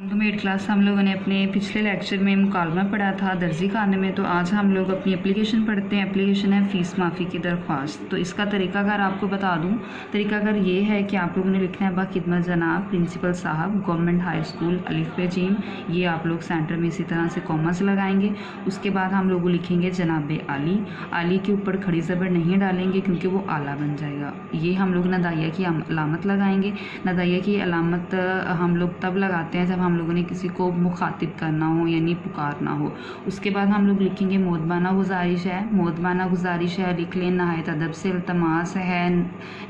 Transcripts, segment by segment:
तो made class हम लोगों ने अपने पिछले लेक्चर में मुकालमा पढ़ा था दर्जी खाने में। तो आज हम लोग अपनी एप्लीकेशन पढ़ते हैं। एप्लीकेशन है फ़ीस माफ़ी की दरख्वास्त। तो इसका तरीकाकार आपको बता दूं। तरीकाकार ये है कि आप लोगों ने लिखना है बाखिदमत जनाब प्रिंसिपल साहब गवर्नमेंट हाई स्कूल अलिफ पे जीम। ये आप लोग सेंटर में इसी तरह से कॉमर्स लगाएंगे। उसके बाद हम लोग लिखेंगे जनाब आली। आली के ऊपर खड़ी ज़बर नहीं डालेंगे क्योंकि वो आला बन जाएगा। ये हम लोग नदाइया की अलामत लगाएंगे। नदाइया की अलामत हम लोग तब लगाते हैं जब हम लोगों ने किसी को मुखातिब करना हो यानी पुकारना हो। उसके बाद हम लोग लिखेंगे मोदबाना गुजारिश है। मोदबाना गुजारिश है लिख लें, नहायत अदब से इल्तमास है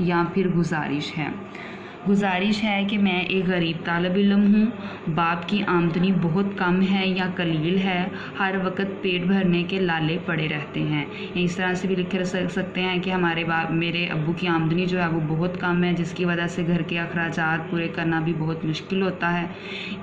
या फिर गुजारिश है। गुजारिश है कि मैं एक गरीब तालिब इल्म हूँ, बाप की आमदनी बहुत कम है या कलील है, हर वक्त पेट भरने के लाले पड़े रहते हैं। इस तरह से भी लिख सकते हैं कि मेरे अब्बू की आमदनी जो है वो बहुत कम है, जिसकी वजह से घर के अखराजात पूरे करना भी बहुत मुश्किल होता है।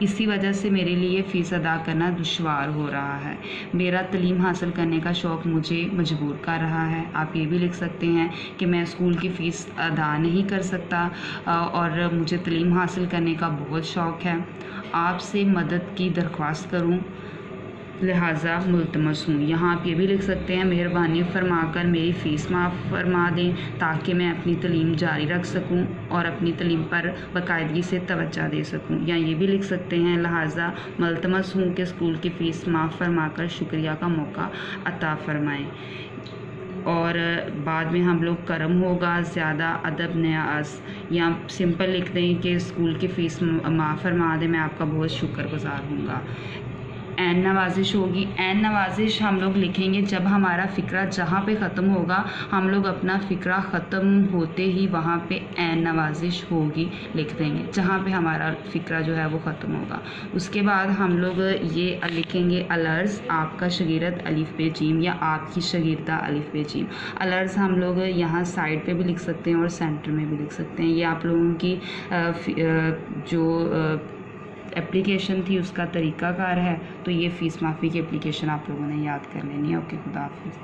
इसी वजह से मेरे लिए फ़ीस अदा करना दुश्वार हो रहा है। मेरा तलीम हासिल करने का शौक़ मुझे मजबूर कर रहा है। आप ये भी लिख सकते हैं कि मैं स्कूल की फ़ीस अदा नहीं कर सकता और मुझे तलीम हासिल करने का बहुत शौक़ है। आपसे मदद की दरख्वास्त करूं, लिहाजा मुल्तमस हूँ। यहाँ आप ये भी लिख सकते हैं मेहरबानी फरमाकर मेरी फ़ीस माफ़ फरमा दें ताकि मैं अपनी तलीम जारी रख सकूँ और अपनी तलीम पर बाकायदगी से तवज्जो दे सकूँ। या ये भी लिख सकते हैं लिहाजा मुल्तमस हूँ कि स्कूल की फ़ीस माफ़ फरमाकर शुक्रिया का मौका अता फरमाएँ। और बाद में हम लोग करम होगा ज़्यादा अदब न्याज़ या सिंपल लिख दें कि स्कूल की फ़ीस माफ़ फरमा दें, मैं आपका बहुत शुक्रगुज़ार हूँगा। ऐन नवाजिश होगी। ऐन नवाजिश हम लोग लिखेंगे जब हमारा फ़िक्रा जहाँ पे ख़त्म होगा, हम लोग अपना फ़िक्रा ख़त्म होते ही वहाँ पे ऐन नवाजिश होगी लिख देंगे, जहाँ पे हमारा फ़िक्रा जो है वो ख़त्म होगा। उसके बाद हम लोग ये लिखेंगे अलर्ज़ आपका शगीरत अलिफ पे जीम या आपकी शगीरदा अलिफ पे जीम। अलर्ज़ हम लोग यहाँ साइड पे भी लिख सकते हैं और सेंटर में भी लिख सकते हैं। ये आप लोगों की जो एप्लीकेशन थी उसका तरीकाकार है। तो ये फ़ीस माफ़ी की एप्लीकेशन आप लोगों ने याद कर लेनी है। ओके, खुदा हाफिज़।